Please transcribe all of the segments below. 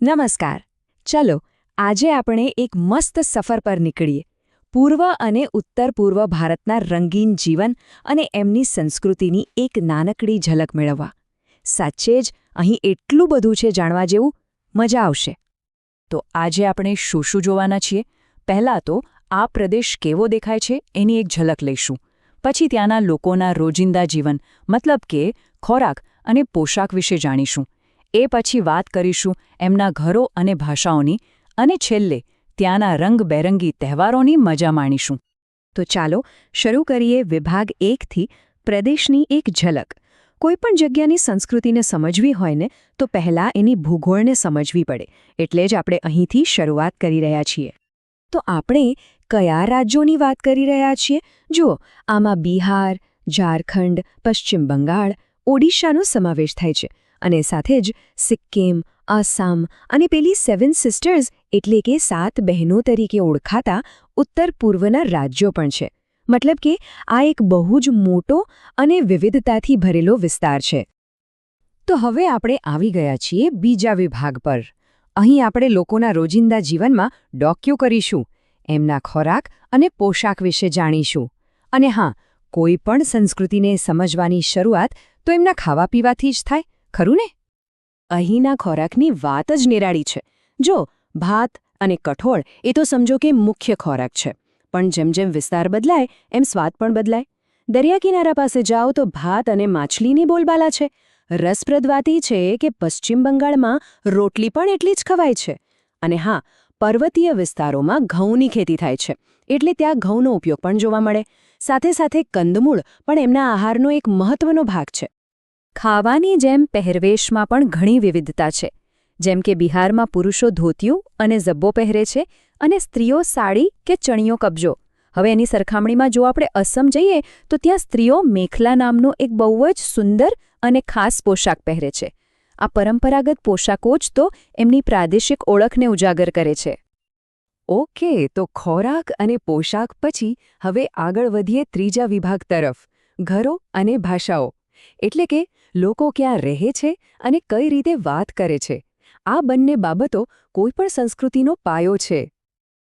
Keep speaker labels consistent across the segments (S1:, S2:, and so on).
S1: નમસ્કાર. ચલો આજે આપણે એક મસ્ત સફર પર નીકળીએ. પૂર્વ અને ઉત્તર પૂર્વ ભારતના રંગીન જીવન અને એમની સંસ્કૃતિની એક નાનકડી ઝલક મેળવવા. સાચે જ અહીં એટલું બધું છે જાણવા જેવું, મજા આવશે.
S2: તો આજે આપણે શું શું જોવાના છીએ? પહેલાં તો આ પ્રદેશ કેવો દેખાય છે એની એક ઝલક લઈશું. પછી ત્યાંના લોકોના રોજિંદા જીવન મતલબ કે ખોરાક અને પોશાક વિશે જાણીશું. એ પછી વાત કરીશું એમના ઘરો અને ભાષાઓની, અને છેલ્લે ત્યાંના રંગબેરંગી તહેવારોની મજા માણીશું.
S1: તો ચાલો શરૂ કરીએ વિભાગ 1થી પ્રદેશની એક ઝલક. કોઈપણ જગ્યાની સંસ્કૃતિને સમજવી હોય ને તો પહેલાં એની ભૂગોળને સમજવી પડે. એટલે જ આપણે અહીંથી શરૂઆત કરી રહ્યા છીએ. તો આપણે કયા રાજ્યોની વાત કરી રહ્યા છીએ? જુઓ, આમાં બિહાર, ઝારખંડ, પશ્ચિમ બંગાળ, ઓડિશાનો સમાવેશ થાય છે. અને સાથે જ સિક્કિમ, આસામ અને પેલી 7 સિસ્ટર્સ એટલે કે 7 બહેનો તરીકે ઓળખાતા ઉત્તર પૂર્વના રાજ્યો પણ છે. મતલબ કે આ એક બહુ જ મોટો અને વિવિધતાથી ભરેલો વિસ્તાર છે. તો હવે આપણે આવી ગયા છીએ બીજા વિભાગ પર. અહીં આપણે લોકોના રોજિંદા જીવનમાં ડોક્યુ કરીશું. એમના ખોરાક અને પોશાક વિશે જાણીશું. અને હા, કોઈ પણ સંસ્કૃતિને સમજવાની શરૂઆત તો એમના ખાવા પીવાથી જ થાય, ખરું ને? અહીંના ખોરાકની વાત જ નિરાળી છે. જો, ભાત અને કઠોળ એ તો સમજો કે મુખ્ય ખોરાક છે. પણ જેમ જેમ વિસ્તાર બદલાય એમ સ્વાદ પણ બદલાય. દરિયાકિનારા પાસે જાઓ તો ભાત અને માછલીની બોલબાલા છે. રસપ્રદ વાત એ છે કે પશ્ચિમ બંગાળમાં રોટલી પણ એટલી જ ખવાય છે. અને હા, પર્વતીય વિસ્તારોમાં ઘઉંની ખેતી થાય છે, એટલે ત્યાં ઘઉંનો ઉપયોગ પણ જોવા મળે. સાથે સાથે કંદમૂળ પણ એમના આહારનો એક મહત્વનો ભાગ છે. ખાવાની જેમ પહેરવેશમાં પણ ઘણી વિવિધતા છે. જેમ કે બિહારમાં પુરુષો ધોતિયું અને ઝબ્બો પહેરે છે અને સ્ત્રીઓ સાડી કે ચણિયો કબજો. હવે એની સરખામણીમાં જો આપણે અસમ જઈએ તો ત્યાં સ્ત્રીઓ મેખલા નામનો એક બહુ જ સુંદર અને ખાસ પોશાક પહેરે છે. આ પરંપરાગત પોશાકો જ તો એમની પ્રાદેશિક ઓળખને ઉજાગર કરે છે. ઓકે, તો ખોરાક અને પોશાક પછી હવે આગળ વધીએ ત્રીજા વિભાગ તરફ, ઘરો અને ભાષાઓ. એટલે કે લોકો ક્યાં રહે છે અને કઈ રીતે વાત કરે છે. આ બંને બાબતો કોઈપણ સંસ્કૃતિનો પાયો છે.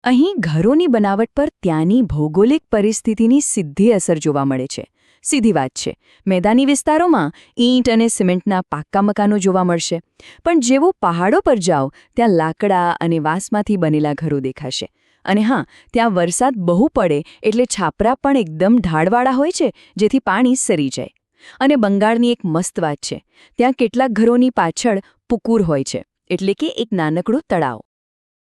S1: અહીં ઘરોની બનાવટ પર ત્યાંની ભૌગોલિક પરિસ્થિતિની સીધી અસર જોવા મળે છે. સીધી વાત છે, મેદાની વિસ્તારોમાં ઈંટ અને સિમેન્ટના પાક્કા મકાનો જોવા મળશે. પણ જેવું પહાડો પર જાઓ ત્યાં લાકડા અને વાંસમાંથી બનેલા ઘરો દેખાશે. અને હા, ત્યાં વરસાદ બહુ પડે એટલે છાપરા પણ એકદમ ઢાળવાળા હોય છે, જેથી પાણી સરી જાય. અને બંગાળની એક મસ્ત વાત છે, ત્યાં કેટલાક ઘરોની પાછળ પુકુર હોય છે, એટલે કે એક નાનકડું તળાવ.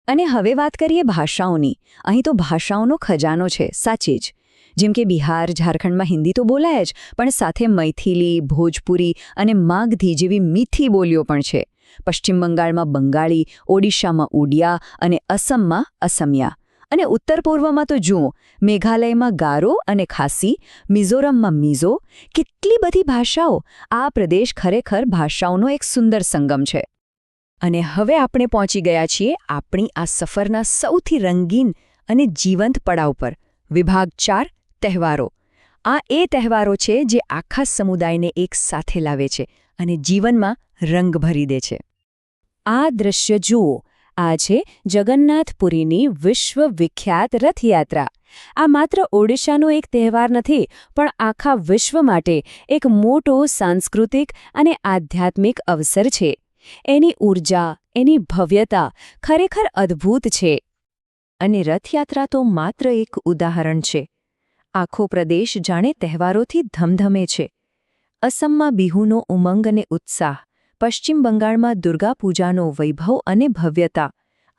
S1: અને હવે વાત કરીએ ભાષાઓની. અહીં તો ભાષાઓનો ખજાનો છે, સાચી જ. જેમ કે બિહાર, ઝારખંડમાં હિન્દી તો બોલાય જ, પણ સાથે મૈથિલી, ભોજપુરી અને માગધી જેવી મીઠી બોલીઓ પણ છે. પશ્ચિમ બંગાળમાં બંગાળી, ઓડિશામાં ઉડિયા અને અસમમાં અસમિયા. અને ઉત્તર પૂર્વમાં તો જુઓ, મેઘાલયમાં ગારો અને ખાસી, મિઝોરમમાં મિઝો. કેટલી બધી ભાષાઓ! આ પ્રદેશ ખરેખર ભાષાઓનો એક સુંદર સંગમ છે. અને હવે આપણે પહોંચી ગયા છીએ આપણી આ સફરના સૌથી રંગીન અને જીવંત પડાવ પર. વિભાગ 4, તહેવારો. આ એ તહેવારો છે જે આખા સમુદાયને એક સાથે લાવે છે અને જીવનમાં રંગ ભરી દે છે. આ દ્રશ્ય જુઓ. આ છે જગન્નાથપુરીની વિશ્વવિખ્યાત રથયાત્રા. આ માત્ર ઓડિશાનો એક તહેવાર નથી, પણ આખા વિશ્વ માટે એક મોટો સાંસ્કૃતિક અને આધ્યાત્મિક અવસર છે. એની ઊર્જા, એની ભવ્યતા ખરેખર અદ્ભુત છે. અને રથયાત્રા તો માત્ર એક ઉદાહરણ છે. આખો પ્રદેશ જાણે તહેવારોથી ધમધમે છે. અસમમાં બિહુનો ઉમંગ અને ઉત્સાહ, પશ્ચિમ બંગાળમાં દુર્ગા પૂજાનો વૈભવ અને ભવ્યતા,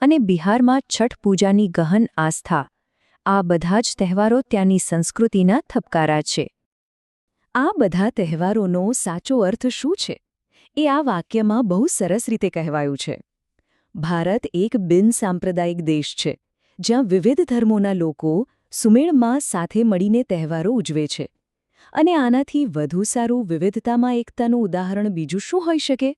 S1: અને બિહારમાં છઠ પૂજાની ગહન આસ્થા. આ બધા જ તહેવારો ત્યાંની સંસ્કૃતિના થપકારા છે. આ બધા તહેવારોનો સાચો અર્થ શું છે? એ આ વાક્યમાં બહુ સરસ રીતે કહેવાયું છે. ભારત એક બિનસાંપ્રદાયિક દેશ છે, જ્યાં વિવિધ ધર્મોના લોકો સુમેળમાં સાથે મળીને તહેવારો ઉજવે છે. અને આનાથી વધુ સારું વિવિધતામાં એકતાનું ઉદાહરણ બીજું શું હોઈ શકે?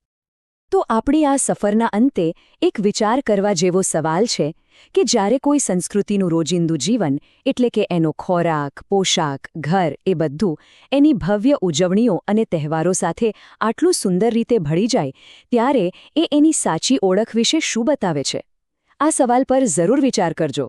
S2: તો આપણી આ સફરના અંતે એક વિચાર કરવા જેવો સવાલ છે કે જ્યારે કોઈ સંસ્કૃતિનું રોજિંદુ જીવન એટલે કે એનો ખોરાક, પોશાક, ઘર એ બધું એની ભવ્ય ઉજવણીઓ અને તહેવારો સાથે આટલું સુંદર રીતે ભળી જાય ત્યારે એ એની સાચી ઓળખ વિશે શું બતાવે છે? આ સવાલ પર જરૂર વિચાર કરજો.